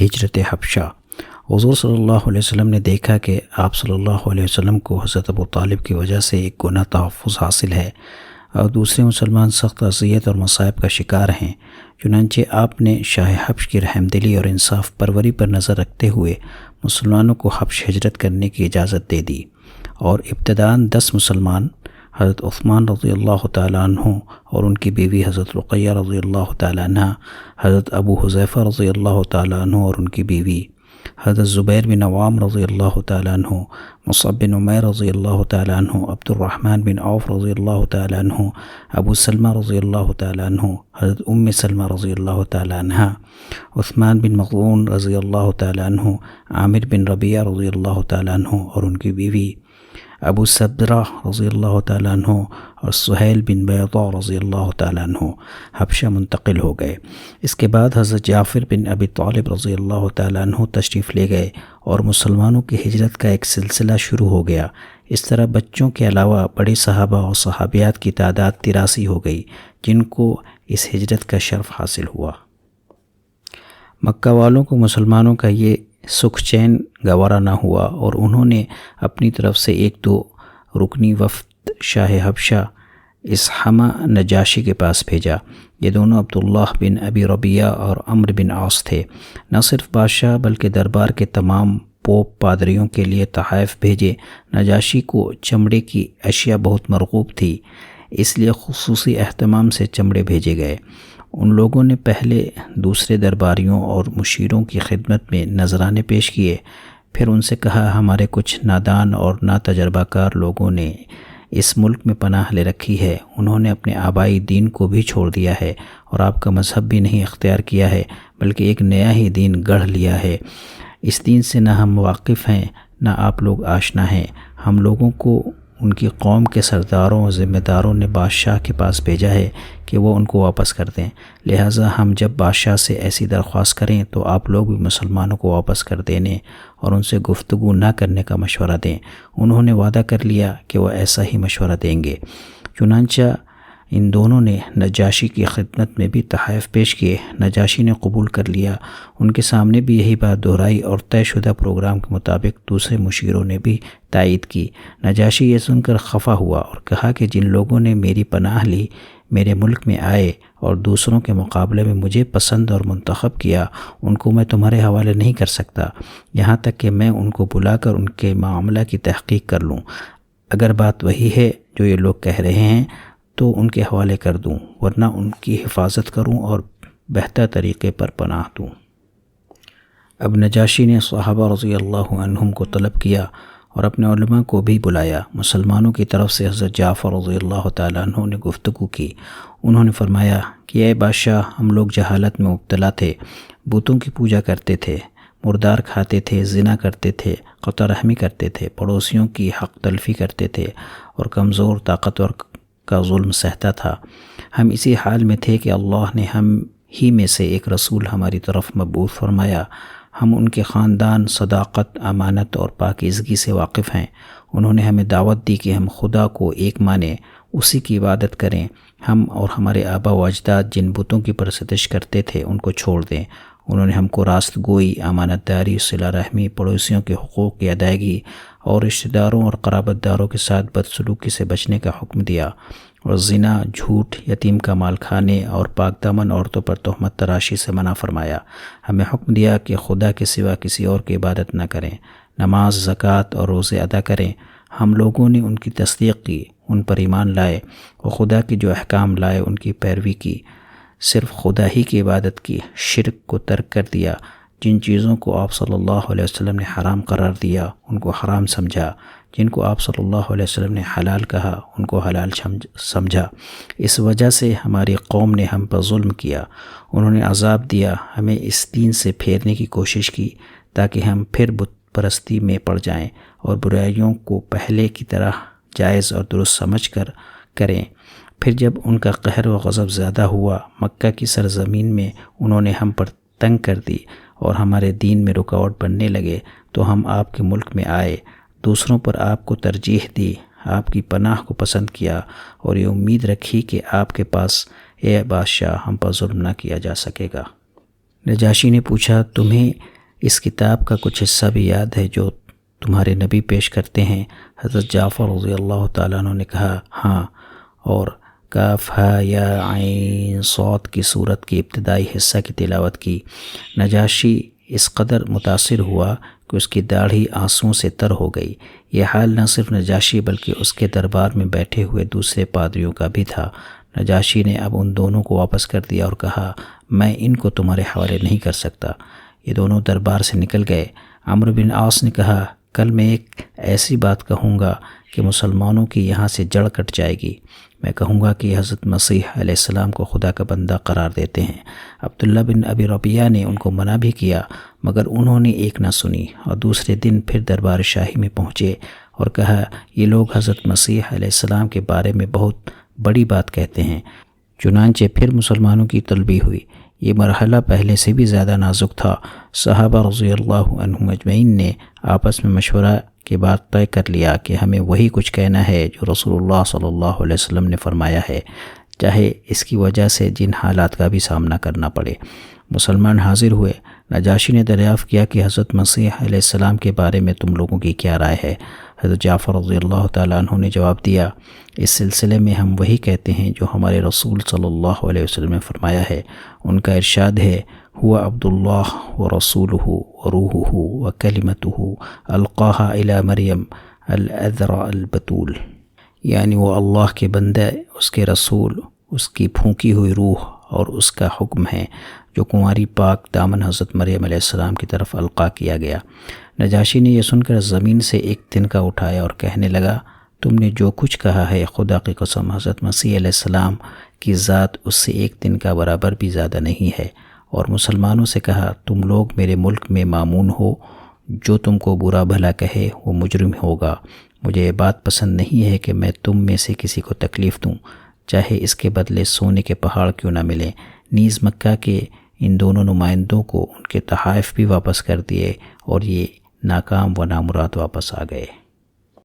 ہجرت حبشہ۔ حضور صلی اللہ علیہ وسلم نے دیکھا کہ آپ صلی اللہ علیہ وسلم کو حضرت ابو طالب کی وجہ سے ایک گناہ تحفظ حاصل ہے اور دوسرے مسلمان سخت اذیت اور مصائب کا شکار ہیں، چنانچہ آپ نے شاہ حبش کی رحمدلی اور انصاف پروری پر نظر رکھتے ہوئے مسلمانوں کو حبش ہجرت کرنے کی اجازت دے دی، اور ابتداً 10 مسلمان حضرت عثمان رضی اللہ تعالیٰ عنہ اور ان کی بیوی حضرت رقیہ رضی اللہ تعالیٰ عنہ، حضرت ابو حذیفہ رضی اللہ تعالیٰ عنہ اور ان کی بیوی، حضرت زبیر بن عوام رضی اللہ تعالیٰ عنہ، مصعب بن عمیر رضی اللہ تعالیٰ عنہ، عبد الرحمن بن عوف رضی اللہ تعالیٰ عنہ، ابو سلمہ رضی اللہ تعالیٰ عنہ، حضرت سلمہ رضی اللہ تعالیٰ عنہ، عثمان بن مظعون رضی اللہ تعالیٰ عنہ، عامر بن ربیعہ رضی اللہ تعالیٰ عنہ اور ان کی بیوی، ابو سبرہ رضی اللہ تعالیٰ عنہ اور سہیل بن بیضاء رضی اللہ تعالیٰ عنہ حبشہ منتقل ہو گئے۔ اس کے بعد حضرت جعفر بن ابی طالب رضی اللہ تعالیٰ عنہ تشریف لے گئے اور مسلمانوں کی ہجرت کا ایک سلسلہ شروع ہو گیا۔ اس طرح بچوں کے علاوہ بڑے صحابہ اور صحابیات کی تعداد 83 ہو گئی جن کو اس ہجرت کا شرف حاصل ہوا۔ مکہ والوں کو مسلمانوں کا یہ سکھ چین گوارا نہ ہوا اور انہوں نے اپنی طرف سے 1-2 رکنی وفد شاہ حبشہ اسحمہ نجاشی کے پاس بھیجا۔ یہ دونوں عبداللہ بن ابی ربیعہ اور عمر بن عاص تھے۔ نہ صرف بادشاہ بلکہ دربار کے تمام پوپ پادریوں کے لیے تحائف بھیجے۔ نجاشی کو چمڑے کی اشیاء بہت مرغوب تھی، اس لیے خصوصی اہتمام سے چمڑے بھیجے گئے۔ ان لوگوں نے پہلے دوسرے درباریوں اور مشیروں کی خدمت میں نذرانے پیش کیے، پھر ان سے کہا ہمارے کچھ نادان اور ناتجربہ کار لوگوں نے اس ملک میں پناہ لے رکھی ہے، انہوں نے اپنے آبائی دین کو بھی چھوڑ دیا ہے اور آپ کا مذہب بھی نہیں اختیار کیا ہے بلکہ ایک نیا ہی دین گڑھ لیا ہے۔ اس دین سے نہ ہم واقف ہیں نہ آپ لوگ آشنا ہیں۔ ہم لوگوں کو ان کی قوم کے سرداروں اور ذمہ داروں نے بادشاہ کے پاس بھیجا ہے کہ وہ ان کو واپس کر دیں، لہٰذا ہم جب بادشاہ سے ایسی درخواست کریں تو آپ لوگ بھی مسلمانوں کو واپس کر دینے اور ان سے گفتگو نہ کرنے کا مشورہ دیں۔ انہوں نے وعدہ کر لیا کہ وہ ایسا ہی مشورہ دیں گے۔ چنانچہ ان دونوں نے نجاشی کی خدمت میں بھی تحائف پیش کیے۔ نجاشی نے قبول کر لیا، ان کے سامنے بھی یہی بات دہرائی اور طے شدہ پروگرام کے مطابق دوسرے مشیروں نے بھی تائید کی۔ نجاشی یہ سن کر خفا ہوا اور کہا کہ جن لوگوں نے میری پناہ لی، میرے ملک میں آئے اور دوسروں کے مقابلے میں مجھے پسند اور منتخب کیا، ان کو میں تمہارے حوالے نہیں کر سکتا یہاں تک کہ میں ان کو بلا کر ان کے معاملہ کی تحقیق کر لوں۔ اگر بات وہی ہے جو یہ لوگ کہہ رہے ہیں تو ان کے حوالے کر دوں، ورنہ ان کی حفاظت کروں اور بہتر طریقے پر پناہ دوں۔ اب نجاشی نے صحابہ رضی اللہ عنہم کو طلب کیا اور اپنے علماء کو بھی بلایا۔ مسلمانوں کی طرف سے حضرت جعفر رضی اللہ تعالیٰ عنہ نے گفتگو کی۔ انہوں نے فرمایا کہ اے بادشاہ، ہم لوگ جہالت میں مبتلا تھے، بتوں کی پوجا کرتے تھے، مردار کھاتے تھے، زنا کرتے تھے، قطع رحمی کرتے تھے، پڑوسیوں کی حق تلفی کرتے تھے اور کمزور طاقتور کا ظلم سہتا تھا۔ ہم اسی حال میں تھے کہ اللہ نے ہم ہی میں سے ایک رسول ہماری طرف مبعوث فرمایا۔ ہم ان کے خاندان، صداقت، امانت اور پاکیزگی سے واقف ہیں۔ انہوں نے ہمیں دعوت دی کہ ہم خدا کو ایک مانیں، اسی کی عبادت کریں، ہم اور ہمارے آبا و اجداد جن بتوں کی پرستش کرتے تھے ان کو چھوڑ دیں۔ انہوں نے ہم کو راست گوئی، امانت داری، صلہ رحمی، پڑوسیوں کے حقوق کی ادائیگی اور رشتہ داروں اور قرابت داروں کے ساتھ بدسلوکی سے بچنے کا حکم دیا، اور زنا، جھوٹ، یتیم کا مال کھانے اور پاک دامن عورتوں پر تہمت تراشی سے منع فرمایا۔ ہمیں حکم دیا کہ خدا کے سوا کسی اور کی عبادت نہ کریں، نماز، زکوٰۃ اور روزے ادا کریں۔ ہم لوگوں نے ان کی تصدیق کی، ان پر ایمان لائے، وہ خدا کی جو احکام لائے ان کی پیروی کی، صرف خدا ہی کی عبادت کی، شرک کو ترک کر دیا، جن چیزوں کو آپ صلی اللہ علیہ وسلم نے حرام قرار دیا ان کو حرام سمجھا، جن کو آپ صلی اللہ علیہ وسلم نے حلال کہا ان کو حلال سمجھا۔ اس وجہ سے ہماری قوم نے ہم پر ظلم کیا، انہوں نے عذاب دیا، ہمیں اس دین سے پھیرنے کی کوشش کی تاکہ ہم پھر بت پرستی میں پڑ جائیں اور برائیوں کو پہلے کی طرح جائز اور درست سمجھ کر کریں۔ پھر جب ان کا قہر و غضب زیادہ ہوا، مکہ کی سرزمین میں انہوں نے ہم پر تنگ کر دی اور ہمارے دین میں رکاوٹ بننے لگے تو ہم آپ کے ملک میں آئے، دوسروں پر آپ کو ترجیح دی، آپ کی پناہ کو پسند کیا اور یہ امید رکھی کہ آپ کے پاس اے بادشاہ ہم پر ظلم نہ کیا جا سکے گا۔ نجاشی نے پوچھا تمہیں اس کتاب کا کچھ حصہ بھی یاد ہے جو تمہارے نبی پیش کرتے ہیں؟ حضرت جعفر رضی اللہ تعالیٰ عنہ نے کہا ہاں، اور کاف ہا یا عین صاد کی صورت کی ابتدائی حصہ کی تلاوت کی۔ نجاشی اس قدر متاثر ہوا کہ اس کی داڑھی آنسوؤں سے تر ہو گئی۔ یہ حال نہ صرف نجاشی بلکہ اس کے دربار میں بیٹھے ہوئے دوسرے پادریوں کا بھی تھا۔ نجاشی نے اب ان دونوں کو واپس کر دیا اور کہا میں ان کو تمہارے حوالے نہیں کر سکتا۔ یہ دونوں دربار سے نکل گئے۔ عمرو بن عاص نے کہا کل میں ایک ایسی بات کہوں گا کہ مسلمانوں کی یہاں سے جڑ کٹ جائے گی۔ میں کہوں گا کہ حضرت مسیح علیہ السلام کو خدا کا بندہ قرار دیتے ہیں۔ عبداللہ بن ابی ربیعہ نے ان کو منع بھی کیا مگر انہوں نے ایک نہ سنی، اور دوسرے دن پھر دربار شاہی میں پہنچے اور کہا یہ لوگ حضرت مسیح علیہ السلام کے بارے میں بہت بڑی بات کہتے ہیں۔ چنانچہ پھر مسلمانوں کی طلبی ہوئی۔ یہ مرحلہ پہلے سے بھی زیادہ نازک تھا۔ صحابہ رضی اللہ عنہم اجمعین نے آپس میں مشورہ کے بعد طے کر لیا کہ ہمیں وہی کچھ کہنا ہے جو رسول اللہ صلی اللہ علیہ وسلم نے فرمایا ہے، چاہے اس کی وجہ سے جن حالات کا بھی سامنا کرنا پڑے۔ مسلمان حاضر ہوئے۔ نجاشی نے دریافت کیا کہ حضرت مسیح علیہ السلام کے بارے میں تم لوگوں کی کیا رائے ہے؟ حضرت جعفر رضی اللہ تعالیٰ عنہ نے جواب دیا اس سلسلے میں ہم وہی کہتے ہیں جو ہمارے رسول صلی اللہ علیہ وسلم نے فرمایا ہے۔ ان کا ارشاد ہے هو عبد اللہ ورسولہ وروحہ وکلمتہ القاہا الی مریم العذراء البتول، یعنی وہ اللہ کے بندہ، اس کے رسول، اس کی پھونکی ہوئی روح اور اس کا حکم ہے جو کنواری پاک دامن حضرت مریم علیہ السلام کی طرف القاء کیا گیا۔ نجاشی نے یہ سن کر زمین سے ایک تنکا اٹھایا اور کہنے لگا تم نے جو کچھ کہا ہے خدا کی قسم حضرت مسیح علیہ السلام کی ذات اس سے ایک تنکا برابر بھی زیادہ نہیں ہے۔ اور مسلمانوں سے کہا تم لوگ میرے ملک میں مامون ہو، جو تم کو برا بھلا کہے وہ مجرم ہوگا۔ مجھے یہ بات پسند نہیں ہے کہ میں تم میں سے کسی کو تکلیف دوں، چاہے اس کے بدلے سونے کے پہاڑ کیوں نہ ملیں۔ نیز مکہ کے ان دونوں نمائندوں کو ان کے تحائف بھی واپس کر دیے اور یہ ناکام و نامراد واپس آ گئے۔